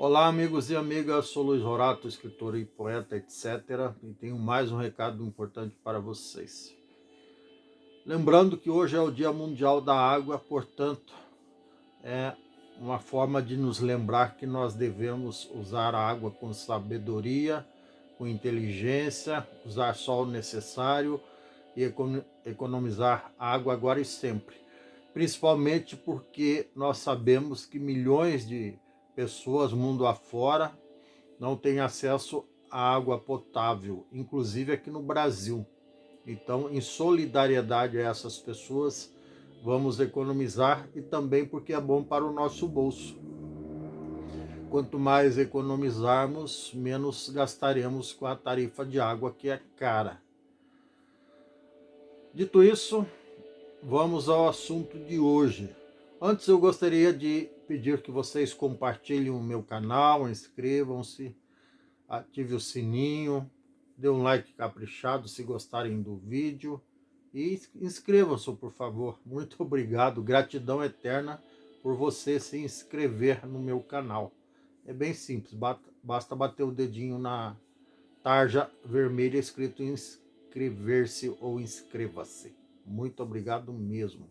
Olá, amigos e amigas, sou Luiz Rorato, escritor e poeta, etc. E tenho mais um recado importante para vocês. Lembrando que hoje é o Dia Mundial da Água, portanto, é uma forma de nos lembrar que nós devemos usar a água com sabedoria, com inteligência, usar só o necessário e economizar água agora e sempre. Principalmente porque nós sabemos que milhões de pessoas mundo afora não têm acesso à água potável, inclusive aqui no Brasil. Então, em solidariedade a essas pessoas, vamos economizar e também porque é bom para o nosso bolso. Quanto mais economizarmos, menos gastaremos com a tarifa de água, que é cara. Dito isso, vamos ao assunto de hoje. Antes eu gostaria de pedir que vocês compartilhem o meu canal, inscrevam-se, ative o sininho, dê um like caprichado se gostarem do vídeo e inscrevam-se, por favor. Muito obrigado, gratidão eterna por você se inscrever no meu canal. É bem simples, basta bater o dedinho na tarja vermelha escrito inscrever-se ou inscreva-se. Muito obrigado mesmo.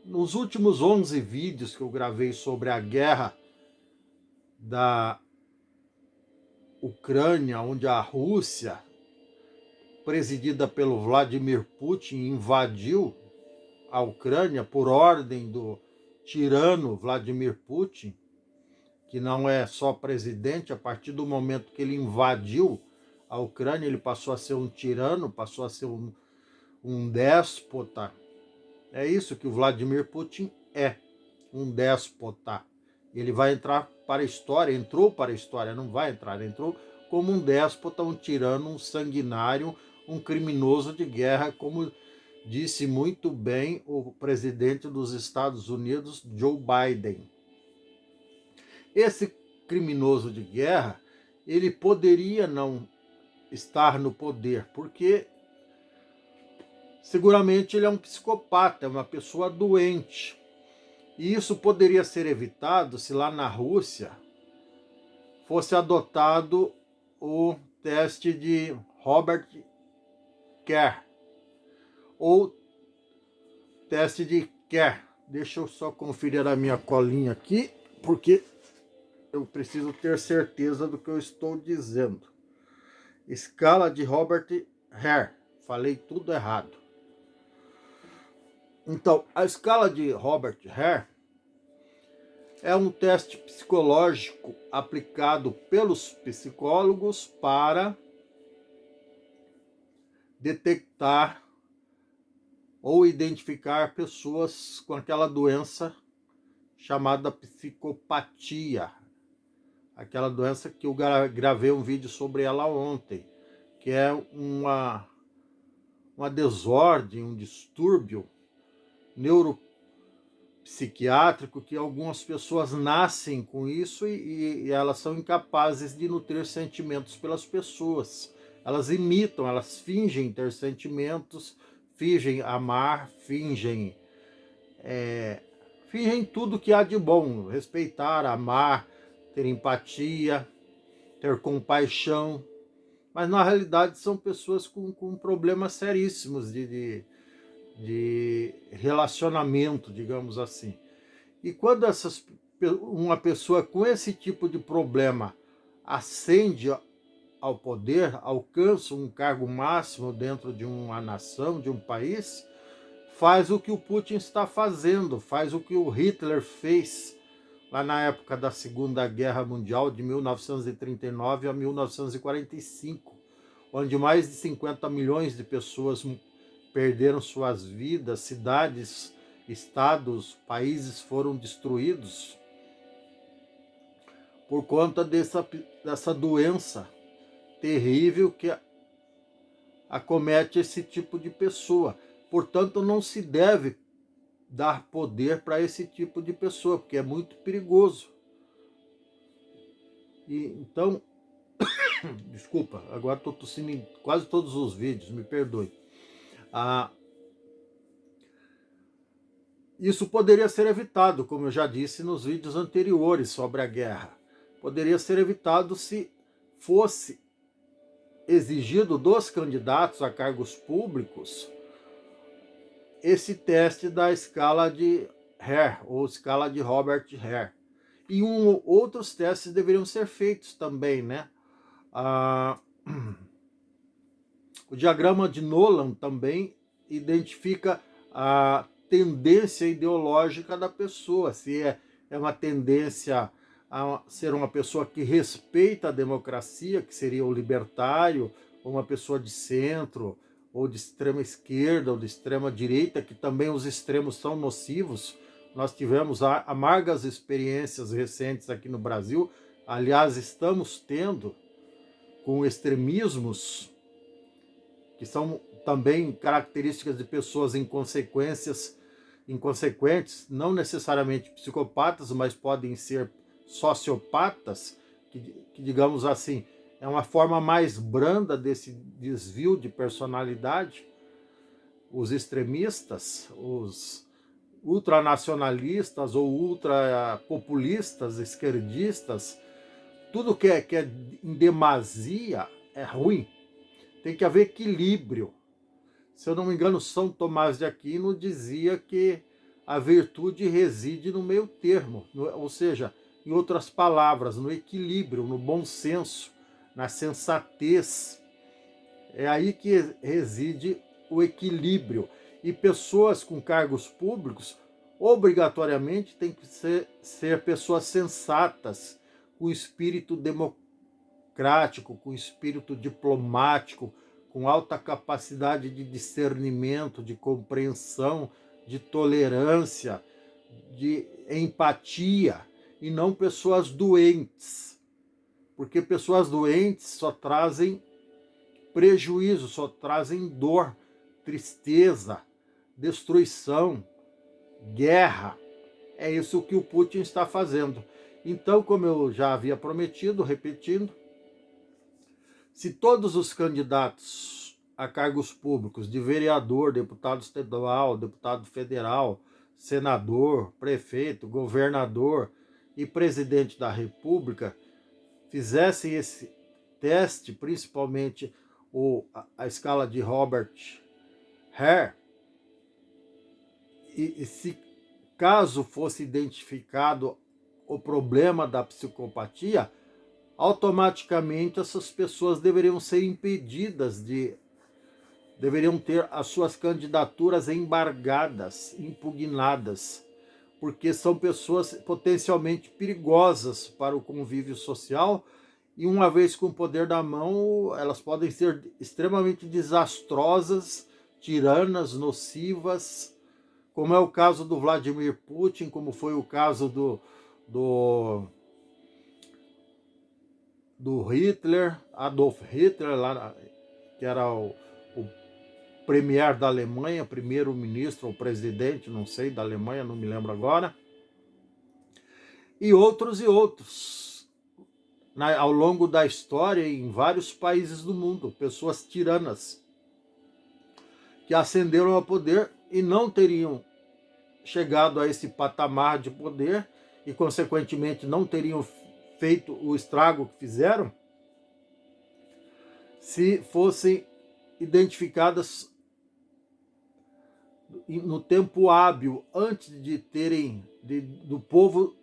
Nos últimos 11 vídeos que eu gravei sobre a guerra da Ucrânia, onde a Rússia, presidida pelo Vladimir Putin, invadiu a Ucrânia por ordem do tirano Vladimir Putin, que não é só presidente, a partir do momento que ele invadiu a Ucrânia, ele passou a ser um tirano, passou a ser um déspota. É isso que o Vladimir Putin é, um déspota. Ele vai entrar para a história, entrou para a história, não vai entrar, entrou como um déspota, um tirano, um sanguinário, um criminoso de guerra, como disse muito bem o presidente dos Estados Unidos, Joe Biden. Esse criminoso de guerra, ele poderia não estar no poder, porque seguramente ele é um psicopata, é uma pessoa doente. E isso poderia ser evitado se lá na Rússia fosse adotado o teste de Robert Kerr, ou teste de Kerr. Deixa eu só conferir a minha colinha aqui, porque eu preciso ter certeza do que eu estou dizendo. Escala de Robert Kerr. Falei tudo errado. Então, a escala de Robert Kerr é um teste psicológico aplicado pelos psicólogos para detectar ou identificar pessoas com aquela doença chamada psicopatia. Aquela doença que eu gravei um vídeo sobre ela ontem, que é uma desordem, um distúrbio neuropsiquiátrico, que algumas pessoas nascem com isso e elas são incapazes de nutrir sentimentos pelas pessoas. Elas imitam, elas fingem ter sentimentos, fingem amar, fingem tudo que há de bom, respeitar, amar, ter empatia, ter compaixão, mas na realidade são pessoas com problemas seríssimos de relacionamento, digamos assim. E quando uma pessoa com esse tipo de problema ascende ao poder, alcança um cargo máximo dentro de uma nação, de um país, faz o que o Putin está fazendo, faz o que o Hitler fez lá na época da Segunda Guerra Mundial, de 1939 a 1945, onde mais de 50 milhões de pessoas perderam suas vidas, cidades, estados, países foram destruídos por conta dessa doença terrível que acomete esse tipo de pessoa. Portanto, não se deve dar poder para esse tipo de pessoa, porque é muito perigoso. E então, desculpa, agora estou tossindo em quase todos os vídeos, me perdoe. Isso poderia ser evitado, como eu já disse nos vídeos anteriores sobre a guerra. poderia ser evitado se fosse exigido dos candidatos a cargos públicos esse teste da escala de Hare, ou escala de Robert Hare. E outros testes deveriam ser feitos também, né? O diagrama de Nolan também identifica a tendência ideológica da pessoa, se é uma tendência a ser uma pessoa que respeita a democracia, que seria o libertário, ou uma pessoa de centro, ou de extrema esquerda, ou de extrema direita, que também os extremos são nocivos. Nós tivemos amargas experiências recentes aqui no Brasil, aliás, estamos tendo com extremismos que são também características de pessoas inconsequentes, não necessariamente psicopatas, mas podem ser sociopatas, que digamos assim, é uma forma mais branda desse desvio de personalidade. Os extremistas, os ultranacionalistas ou ultrapopulistas, esquerdistas, tudo que é em demasia é ruim. Tem que haver equilíbrio. Se eu não me engano, São Tomás de Aquino dizia que a virtude reside no meio termo, ou seja, em outras palavras, no equilíbrio, no bom senso, na sensatez. É aí que reside o equilíbrio. E pessoas com cargos públicos, obrigatoriamente, têm que ser pessoas sensatas, com espírito democrático, com espírito diplomático, com alta capacidade de discernimento, de compreensão, de tolerância, de empatia, e não pessoas doentes. Porque pessoas doentes só trazem prejuízo, só trazem dor, tristeza, destruição, guerra. É isso que o Putin está fazendo. Então, como eu já havia prometido, repetindo, se todos os candidatos a cargos públicos, de vereador, deputado estadual, deputado federal, senador, prefeito, governador e presidente da República, fizessem esse teste, principalmente a escala de Robert Hare, e se caso fosse identificado o problema da psicopatia, automaticamente essas pessoas deveriam ser impedidas deveriam ter as suas candidaturas embargadas, impugnadas, porque são pessoas potencialmente perigosas para o convívio social, e uma vez com o poder na mão, elas podem ser extremamente desastrosas, tiranas, nocivas, como é o caso do Vladimir Putin, como foi o caso do Hitler, Adolf Hitler, lá, que era o premier da Alemanha, primeiro-ministro ou presidente, não sei, da Alemanha, não me lembro agora, e outros, ao longo da história, em vários países do mundo, pessoas tiranas, que ascenderam ao poder e não teriam chegado a esse patamar de poder e, consequentemente, não teriam feito o estrago que fizeram se fossem identificadas no tempo hábil, antes de terem do povo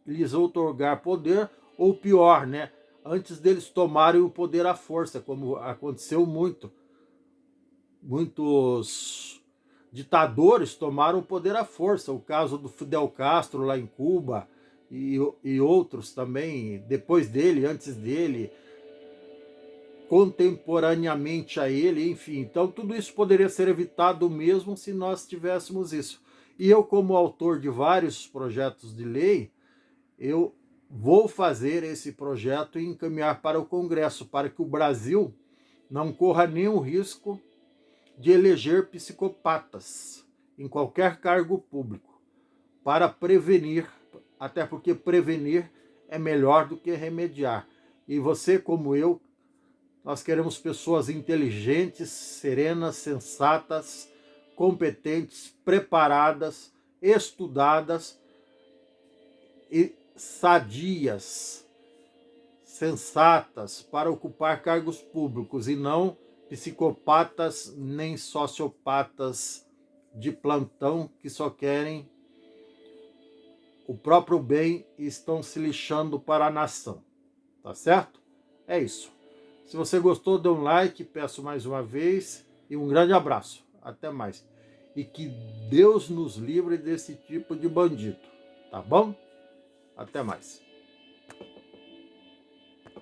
lhes outorgar poder, ou pior, né, antes deles tomarem o poder à força, como aconteceu muitos ditadores tomaram o poder à força, o caso do Fidel Castro lá em Cuba, e outros também, depois dele, antes dele, contemporaneamente a ele, enfim. Então tudo isso poderia ser evitado mesmo se nós tivéssemos isso. E eu, como autor de vários projetos de lei, eu vou fazer esse projeto e encaminhar para o Congresso, para que o Brasil não corra nenhum risco de eleger psicopatas em qualquer cargo público, para prevenir, até porque prevenir é melhor do que remediar. E você, como eu, nós queremos pessoas inteligentes, serenas, sensatas, competentes, preparadas, estudadas e sadias, sensatas para ocupar cargos públicos e não psicopatas nem sociopatas de plantão que só querem o próprio bem e estão se lixando para a nação. Tá certo? É isso. Se você gostou, dê um like, peço mais uma vez e um grande abraço. Até mais. E que Deus nos livre desse tipo de bandido. Tá bom? Até mais.